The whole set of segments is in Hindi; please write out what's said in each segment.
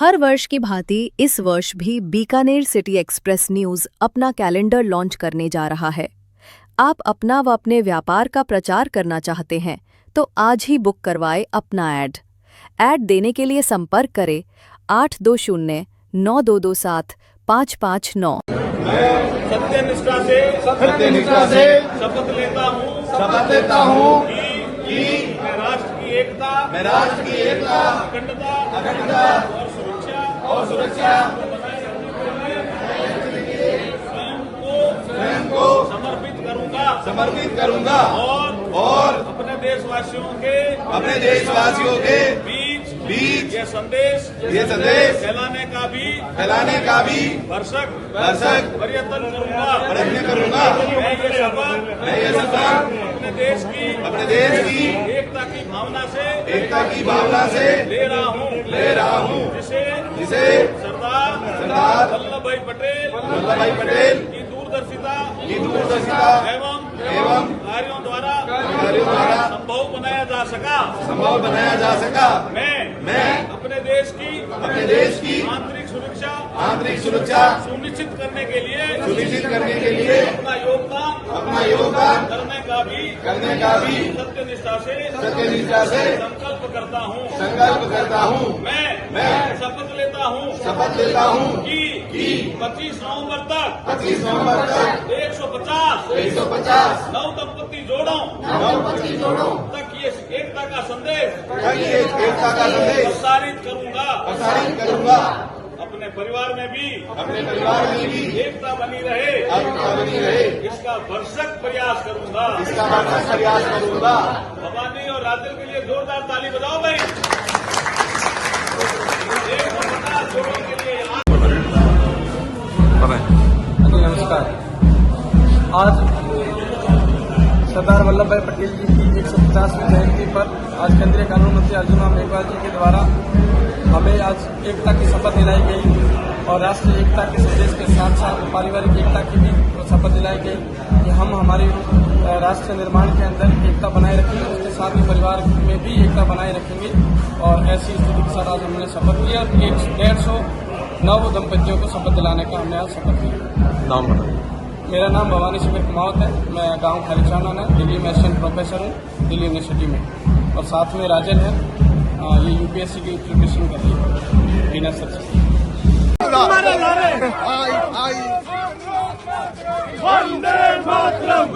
हर वर्ष की भांति इस वर्ष भी बीकानेर सिटी एक्सप्रेस न्यूज अपना कैलेंडर लॉन्च करने जा रहा है। आप अपना व अपने व्यापार का प्रचार करना चाहते हैं तो आज ही बुक करवाएं अपना ऐड देने के लिए संपर्क करें 8209227559। मैं सत्यनिष्ठा से शपथ लेता हूँ कि मैं राष्ट्र की एकता, अखंडता और सुरक्षा स्वयं को समर्पित करूंगा और अपने देशवासियों के बीच ये संदेश फैलाने का भी भरसक प्रयत्न करूंगा। मैं ये शपथ अपने देश की एकता की भावना से ले रहा हूँ जिसे सरदार वल्लभ भाई पटेल की दूरदर्शिता एवं कार्यों द्वारा संभव बनाया जा सका। मैं अपने देश की आंतरिक सुरक्षा सुनिश्चित करने के लिए अपना योगदान करने का भी सत्यनिष्ठा से संकल्प करता हूँ। मैं शपथ लेता हूँ कि 25 नवंबर तक 150 नव दंपति जोड़ों तक ये एकता का संदेश प्रसारित करूंगा। अपने परिवार में भी एकता बनी रहे इसका भरसक प्रयास करूंगा। भवानी और राजल के लिए जोरदार ताली बजाओ भाई। 150 जोड़ों के लिए नमस्कार। आज सरदार वल्लभ भाई पटेल जी की 150वीं जयंती पर आज केंद्रीय कानून मंत्री अर्जुन राम मेघवाल जी के द्वारा हमें आज एकता की शपथ दिलाई गई और राष्ट्रीय एकता के संदेश के साथ साथ पारिवारिक एकता की भी शपथ दिलाई गई कि हम हमारे राष्ट्र निर्माण के अंदर एकता बनाए रखेंगे, उसके साथ ही परिवार में भी एकता बनाए रखेंगे। और ऐसी स्थिति के साथ आज हमने शपथ लिया। 150 नव दंपतियों को शपथ दिलाने का हमने आज शपथ लिया। नाम बताइए। मेरा नाम भवानी शिविर कुमावत है। मैं गांव खालीचाना है, दिल्ली में असिस्टेंट प्रोफेसर हूँ दिल्ली यूनिवर्सिटी में। और साथ में राजन है, ये यूपीएससी की प्रिपरेशन कर रही है बिना सब्सिडी। वंदे मातरम।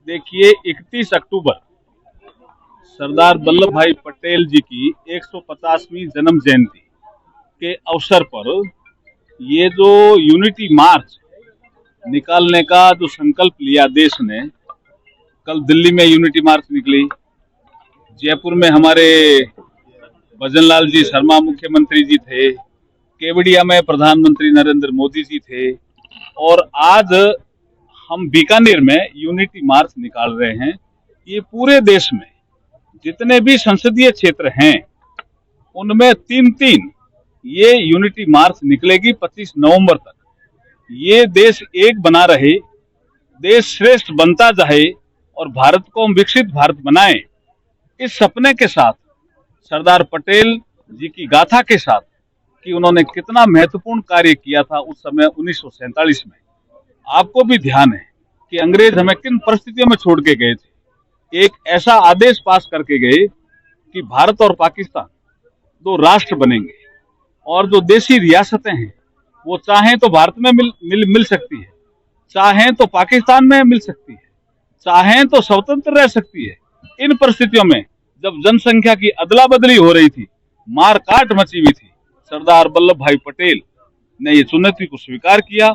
देखिए, 31 अक्टूबर सरदार वल्लभ भाई पटेल जी की 150वीं जन्म जयंती के अवसर पर ये जो यूनिटी मार्च निकालने का जो संकल्प लिया देश ने, कल दिल्ली में यूनिटी मार्च निकली, जयपुर में हमारे भजनलाल जी शर्मा मुख्यमंत्री जी थे, केवड़िया में प्रधानमंत्री नरेंद्र मोदी जी थे, और आज हम बीकानेर में यूनिटी मार्च निकाल रहे हैं। ये पूरे देश में जितने भी संसदीय क्षेत्र हैं उनमें 3-3 ये यूनिटी मार्च निकलेगी 25 नवंबर तक। ये देश एक बना रहे, देश श्रेष्ठ बनता जाए और भारत को हम विकसित भारत बनाएं, इस सपने के साथ सरदार पटेल जी की गाथा के साथ कि उन्होंने कितना महत्वपूर्ण कार्य किया था उस समय 1947 में। आपको भी ध्यान है कि अंग्रेज हमें किन परिस्थितियों में छोड़ के गए थे। एक ऐसा आदेश पास करके गए कि भारत और पाकिस्तान 2 राष्ट्र बनेंगे, और जो देशी रियासतें हैं वो चाहें तो भारत में मिल सकती है, चाहें तो पाकिस्तान में मिल सकती है, चाहें तो स्वतंत्र रह सकती है। इन परिस्थितियों में जब जनसंख्या की अदला बदली हो रही थी, मार काट मची हुई थी, सरदार वल्लभ भाई पटेल ने ये चुनौती को स्वीकार किया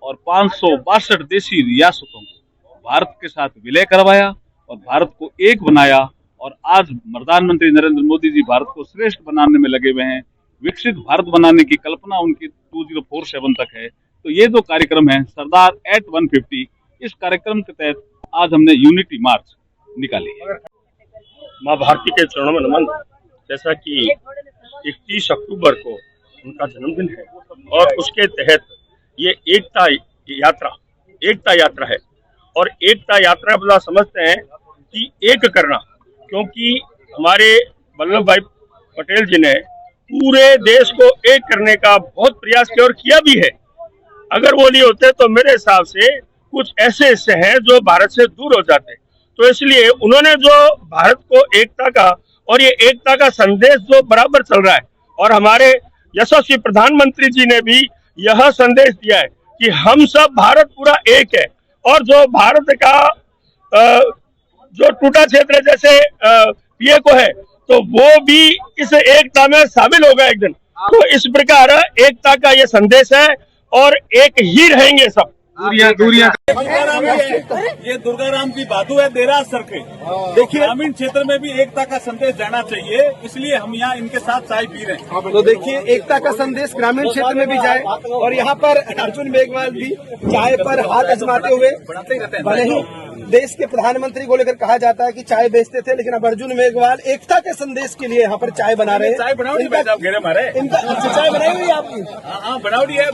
और 562 देशी रियासतों को भारत के साथ विलय करवाया और भारत को एक बनाया। और आज प्रधानमंत्री नरेंद्र मोदी जी भारत को श्रेष्ठ बनाने में लगे हुए हैं। विकसित भारत बनाने की कल्पना उनकी 2047 तक है। तो ये जो कार्यक्रम है सरदार एट 150, इस कार्यक्रम के तहत आज हमने यूनिटी मार्च निकाली है। माँ भारती के चरणों में नमन। जैसा कि 31 अक्टूबर को उनका जन्मदिन है और उसके तहत ये एकता यात्रा है। और एकता यात्रा बता समझते हैं कि एक करना, क्योंकि हमारे वल्लभ भाई पटेल जी ने पूरे देश को एक करने का बहुत प्रयास किया और किया भी है। अगर वो नहीं होते तो मेरे हिसाब से कुछ ऐसे हिस्से हैं जो भारत से दूर हो जाते। तो इसलिए उन्होंने जो भारत को एकता का और ये एकता का संदेश जो बराबर चल रहा है, और हमारे यशस्वी प्रधानमंत्री जी ने भी यह संदेश दिया है कि हम सब भारत पूरा एक है। और जो भारत का जो टूटा क्षेत्र जैसे पीए को है, तो वो भी इस एकता में शामिल होगा एक दिन। तो इस प्रकार एकता का ये संदेश है और एक ही रहेंगे सब। दूरियां ये दुर्गाराम की बातू है देरासर के। देखिए ग्रामीण क्षेत्र में भी एकता का संदेश जाना चाहिए, इसलिए हम यहाँ इनके साथ चाय पी रहे हैं। तो देखिए एकता का संदेश ग्रामीण क्षेत्र में भी जाए। और यहाँ पर अर्जुन मेघवाल भी चाय पर हाथ आजमाते हुए, भले ही देश के प्रधानमंत्री को लेकर कहा जाता है कि चाय बेचते थे, लेकिन अब अर्जुन मेघवाल एकता के संदेश के लिए यहाँ पर चाय बना रहे हैं। चाय बनावटी भाई साहब घेरे मारे इनका चाय बनाई हुई है आपकी? हाँ बनावटी है।